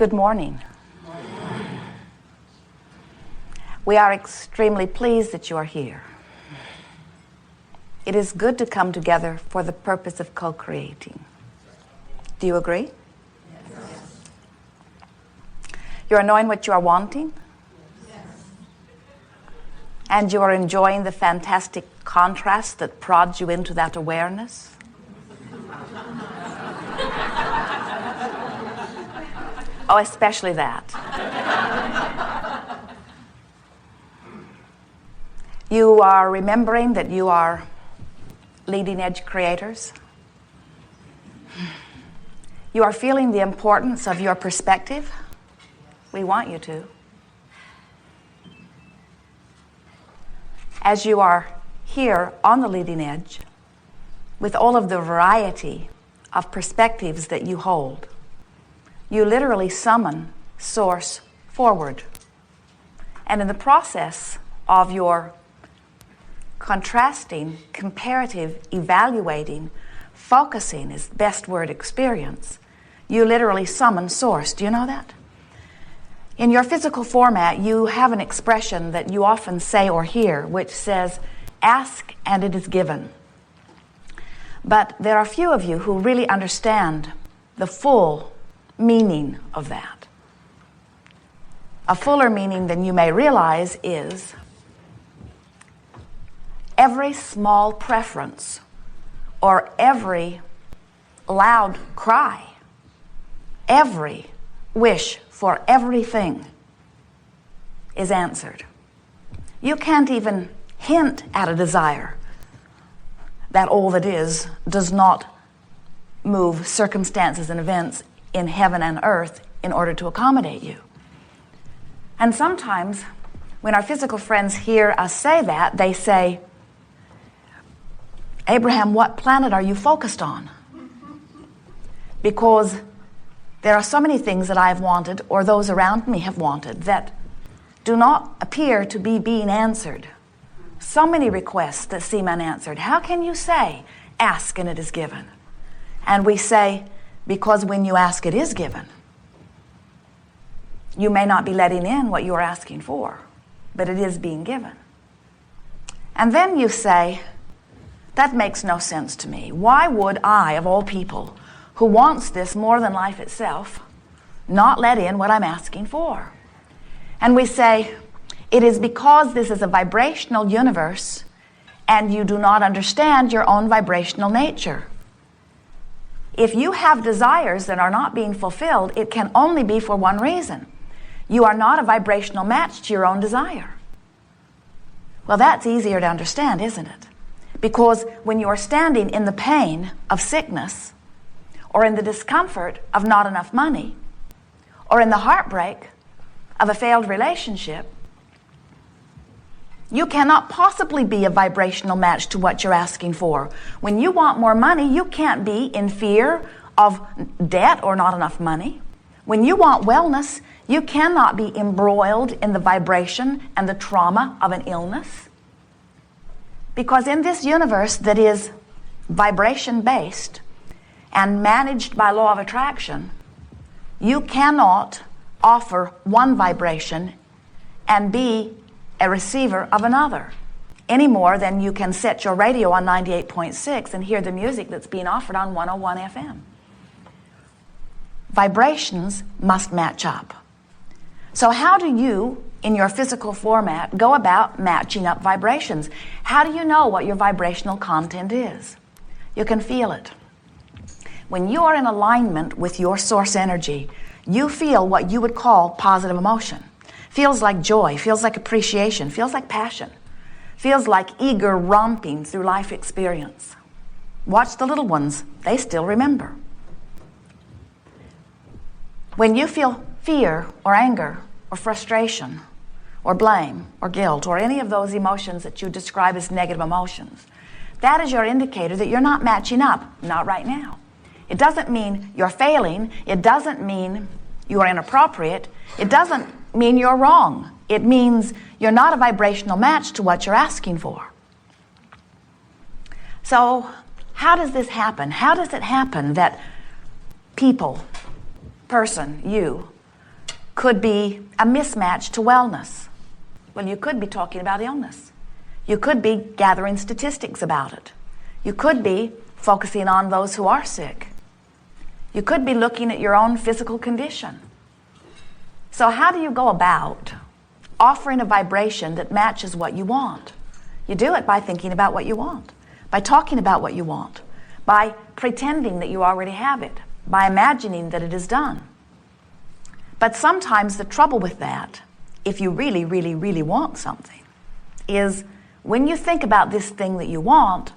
Good morning. We are extremely pleased that you are here. It is good to come together for the purpose of co-creating. Do you agree? Yes. You are knowing what you are wanting? Yes. And you are enjoying the fantastic contrast that prods you into that awareness? Oh, especially that. You are remembering that you are leading edge creators. You are feeling the importance of your perspective. We want you to. As you are here on the leading edge, with all of the variety of perspectives that you hold, you literally summon Source forward. And in the process of your contrasting, comparative, evaluating, focusing is the best word, experience, you literally summon Source. Do you know that? In your physical format, you have an expression that you often say or hear, which says, ask and it is given. But there are few of you who really understand the full meaning of that. A fuller meaning than you may realize is every small preference or every loud cry, every wish for everything is answered. You can't even hint at a desire that all that is does not move circumstances and events in heaven and earth in order to accommodate you. And sometimes when our physical friends hear us say that, they say, Abraham, what planet are you focused on? Because there are so many things that I've wanted, or those around me have wanted, that do not appear to be being answered. So many requests that seem unanswered. How can you say, ask and it is given? And we say, because when you ask, it is given. You may not be letting in what you're asking for, but it is being given. And then you say, that makes no sense to me. Why would I, of all people, who wants this more than life itself, not let in what I'm asking for? And we say, it is because this is a vibrational universe and you do not understand your own vibrational nature. If you have desires that are not being fulfilled, it can only be for one reason. You are not a vibrational match to your own desire. Well, that's easier to understand, isn't it? Because when you are standing in the pain of sickness, or in the discomfort of not enough money, or in the heartbreak of a failed relationship, you cannot possibly be a vibrational match to what you're asking for. When you want more money, you can't be in fear of debt or not enough money. When you want wellness, you cannot be embroiled in the vibration and the trauma of an illness. Because in this universe that is vibration-based and managed by law of attraction, you cannot offer one vibration and be a receiver of another, any more than you can set your radio on 98.6 and hear the music that's being offered on 101 FM. Vibrations must match up. So how do you, in your physical format, go about matching up vibrations? How do you know what your vibrational content is? You can feel it. When you are in alignment with your source energy, you feel what you would call positive emotion. Feels like joy, feels like appreciation, feels like passion, feels like eager romping through life experience. Watch the little ones, they still remember. When you feel fear or anger or frustration or blame or guilt or any of those emotions that you describe as negative emotions, that is your indicator that you're not matching up, not right now. It doesn't mean you're failing. It doesn't mean you are inappropriate. It doesn't mean you're wrong. It means you're not a vibrational match to what you're asking for. So how does this happen? How does it happen that people, person, you, could be a mismatch to wellness. Well, you could be talking about illness. You could be gathering statistics about it. You could be focusing on those who are sick. You could be looking at your own physical condition. So how do you go about offering a vibration that matches what you want? You do it by thinking about what you want, by talking about what you want, by pretending that you already have it, by imagining that it is done. But sometimes the trouble with that, if you really, really, really want something, is when you think about this thing that you want,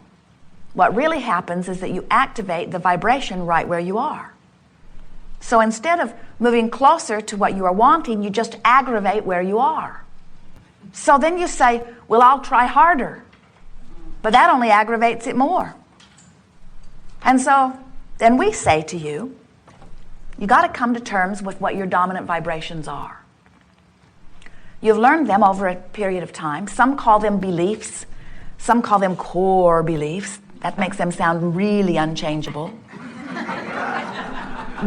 what really happens is that you activate the vibration right where you are. So instead of moving closer to what you are wanting, you just aggravate where you are. So then you say, well, I'll try harder. But that only aggravates it more. And so then we say to you, you got to come to terms with what your dominant vibrations are. You've learned them over a period of time. Some call them beliefs. Some call them core beliefs. That makes them sound really unchangeable.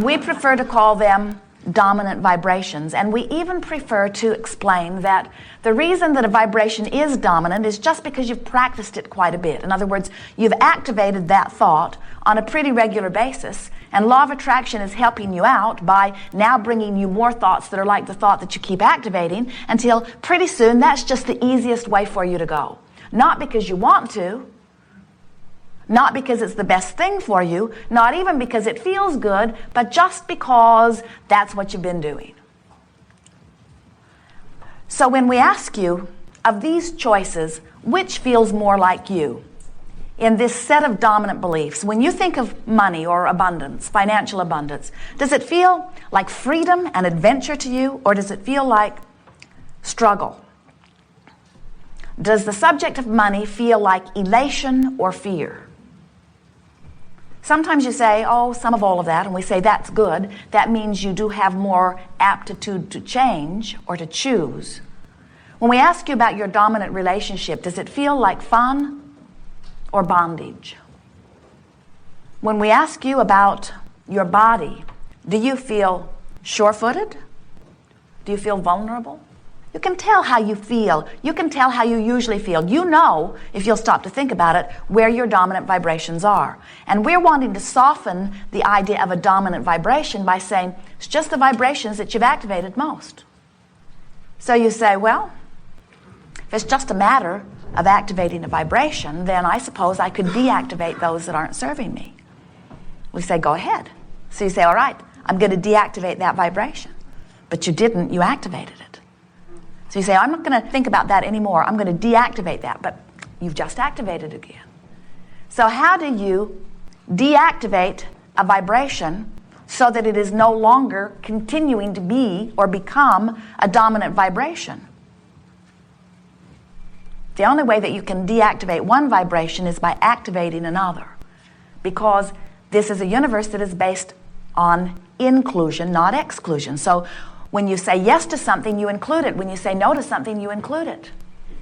We prefer to call them dominant vibrations, and we even prefer to explain that the reason that a vibration is dominant is just because you've practiced it quite a bit. In other words, you've activated that thought on a pretty regular basis, and law of attraction is helping you out by now bringing you more thoughts that are like the thought that you keep activating until pretty soon that's just the easiest way for you to go. Not because you want to, not because it's the best thing for you, not even because it feels good, but just because that's what you've been doing. So when we ask you, of these choices, which feels more like you? In this set of dominant beliefs, when you think of money or abundance, financial abundance, does it feel like freedom and adventure to you, or does it feel like struggle? Does the subject of money feel like elation or fear? Sometimes you say, oh, some of all of that, and we say that's good. That means you do have more aptitude to change or to choose. When we ask you about your dominant relationship, does it feel like fun or bondage? When we ask you about your body, do you feel sure-footed? Do you feel vulnerable? You can tell how you feel. You can tell how you usually feel. You know, if you'll stop to think about it, where your dominant vibrations are. And we're wanting to soften the idea of a dominant vibration by saying, it's just the vibrations that you've activated most. So you say, well, if it's just a matter of activating a vibration, then I suppose I could deactivate those that aren't serving me. We say, go ahead. So you say, all right, I'm going to deactivate that vibration. But you didn't, you activated it. So you say, I'm not going to think about that anymore. I'm going to deactivate that. But you've just activated it again. So how do you deactivate a vibration so that it is no longer continuing to be or become a dominant vibration? The only way that you can deactivate one vibration is by activating another. Because this is a universe that is based on inclusion, not exclusion. So when you say yes to something, you include it. When you say no to something, you include it.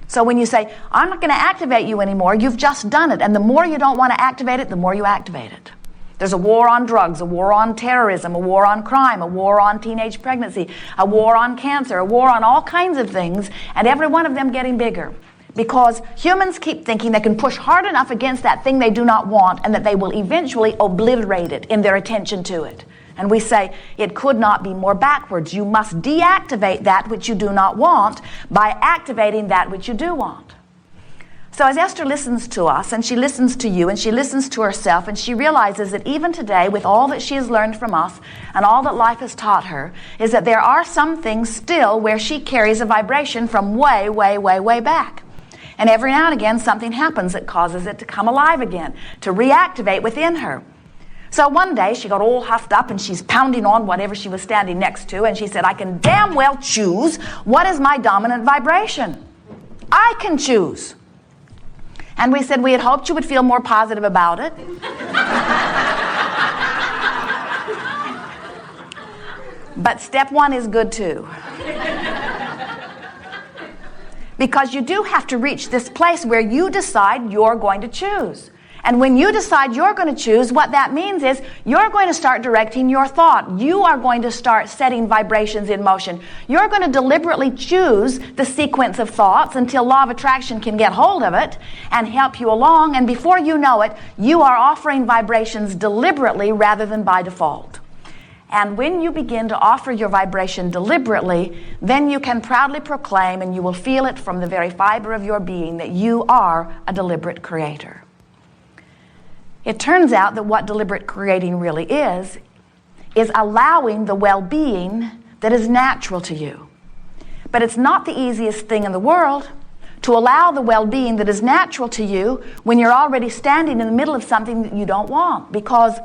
So when you say, I'm not going to activate you anymore, you've just done it. And the more you don't want to activate it, the more you activate it. There's a war on drugs, a war on terrorism, a war on crime, a war on teenage pregnancy, a war on cancer, a war on all kinds of things, and every one of them getting bigger. Because humans keep thinking they can push hard enough against that thing they do not want and that they will eventually obliterate it in their attention to it. And we say, it could not be more backwards. You must deactivate that which you do not want by activating that which you do want. So as Esther listens to us, and she listens to you, and she listens to herself, and she realizes that even today, with all that she has learned from us, and all that life has taught her, is that there are some things still where she carries a vibration from way, way, way, way back. And every now and again, something happens that causes it to come alive again, to reactivate within her. So one day she got all huffed up and she's pounding on whatever she was standing next to, and she said, I can damn well choose what is my dominant vibration. I can choose. And we said we had hoped you would feel more positive about it. But step one is good too. Because you do have to reach this place where you decide you're going to choose. And when you decide you're going to choose, what that means is you're going to start directing your thought. You are going to start setting vibrations in motion. You're going to deliberately choose the sequence of thoughts until law of attraction can get hold of it and help you along. And before you know it, you are offering vibrations deliberately rather than by default. And when you begin to offer your vibration deliberately, then you can proudly proclaim, and you will feel it from the very fiber of your being, that you are a deliberate creator. It turns out that what deliberate creating really is allowing the well-being that is natural to you. But it's not the easiest thing in the world to allow the well-being that is natural to you when you're already standing in the middle of something that you don't want, because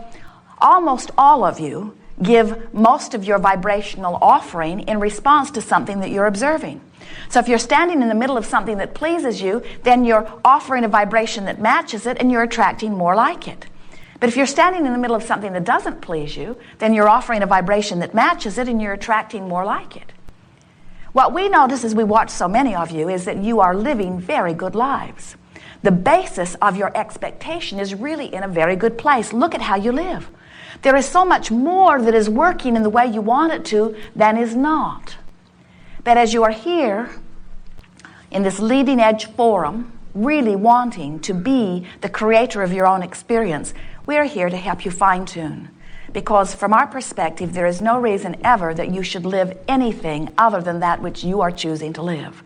almost all of you give most of your vibrational offering in response to something that you're observing. So if you're standing in the middle of something that pleases you, then you're offering a vibration that matches it and you're attracting more like it. But if you're standing in the middle of something that doesn't please you, then you're offering a vibration that matches it and you're attracting more like it. What we notice as we watch so many of you is that you are living very good lives. The basis of your expectation is really in a very good place. Look at how you live. There is so much more that is working in the way you want it to than is not. But as you are here in this leading edge forum, really wanting to be the creator of your own experience, we are here to help you fine-tune. Because from our perspective, there is no reason ever that you should live anything other than that which you are choosing to live.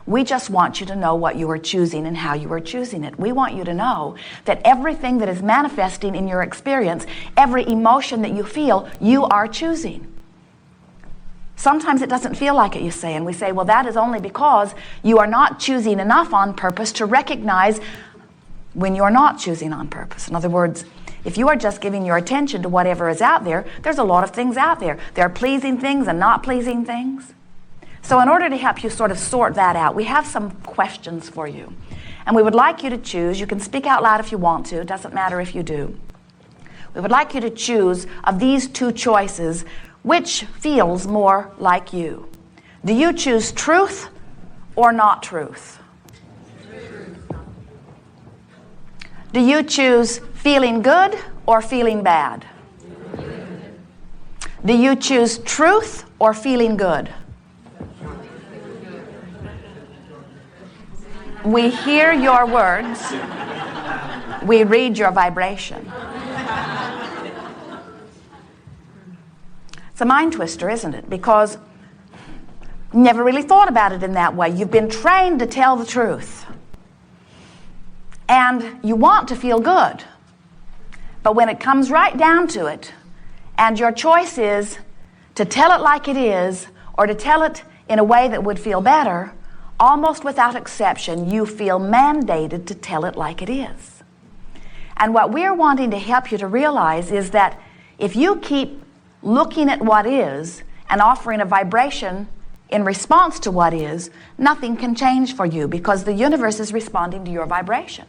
We just want you to know what you are choosing and how you are choosing it. We want you to know that everything that is manifesting in your experience, every emotion that you feel, you are choosing. Sometimes it doesn't feel like it, you say, and we say, well, that is only because you are not choosing enough on purpose to recognize when you're not choosing on purpose. In other words, if you are just giving your attention to whatever is out there, there's a lot of things out there. There are pleasing things and not pleasing things. So in order to help you sort of sort that out, we have some questions for you. And we would like you to choose. You can speak out loud if you want to. It doesn't matter if you do. We would like you to choose of these two choices, which feels more like you. Do you choose truth or not truth? Do you choose feeling good or feeling bad? Do you choose truth or feeling good? We hear your words. We read your vibration. It's a mind twister, isn't it? Because you never really thought about it in that way. You've been trained to tell the truth. And you want to feel good. But when it comes right down to it, and your choice is to tell it like it is, or to tell it in a way that would feel better, almost without exception, you feel mandated to tell it like it is. And what we're wanting to help you to realize is that if you keep looking at what is and offering a vibration in response to what is, nothing can change for you because the universe is responding to your vibration.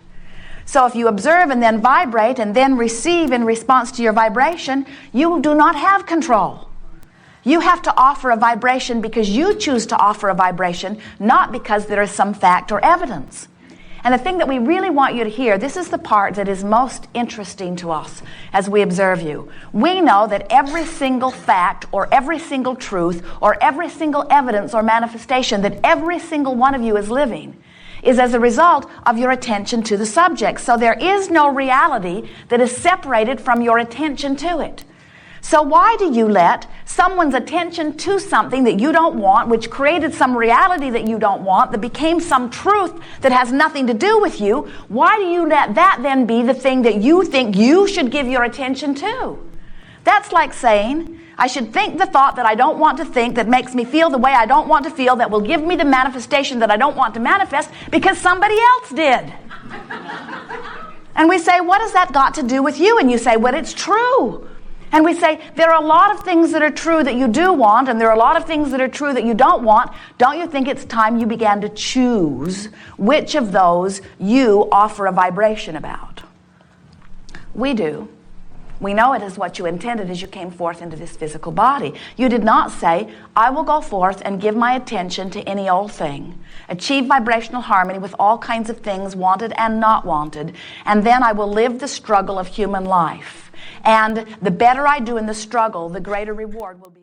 So if you observe and then vibrate and then receive in response to your vibration, you do not have control. You have to offer a vibration because you choose to offer a vibration, not because there is some fact or evidence. And the thing that we really want you to hear, this is the part that is most interesting to us as we observe you. We know that every single fact or every single truth or every single evidence or manifestation that every single one of you is living is as a result of your attention to the subject. So there is no reality that is separated from your attention to it. So why do you let someone's attention to something that you don't want, which created some reality that you don't want, that became some truth that has nothing to do with you, why do you let that then be the thing that you think you should give your attention to? That's like saying, I should think the thought that I don't want to think, that makes me feel the way I don't want to feel, that will give me the manifestation that I don't want to manifest because somebody else did. And we say, what has that got to do with you? And you say, well, it's true. And we say, there are a lot of things that are true that you do want, and there are a lot of things that are true that you don't want. Don't you think it's time you began to choose which of those you offer a vibration about? We do. We know it is what you intended as you came forth into this physical body. You did not say, I will go forth and give my attention to any old thing, achieve vibrational harmony with all kinds of things wanted and not wanted, and then I will live the struggle of human life. And the better I do in the struggle, the greater reward will be.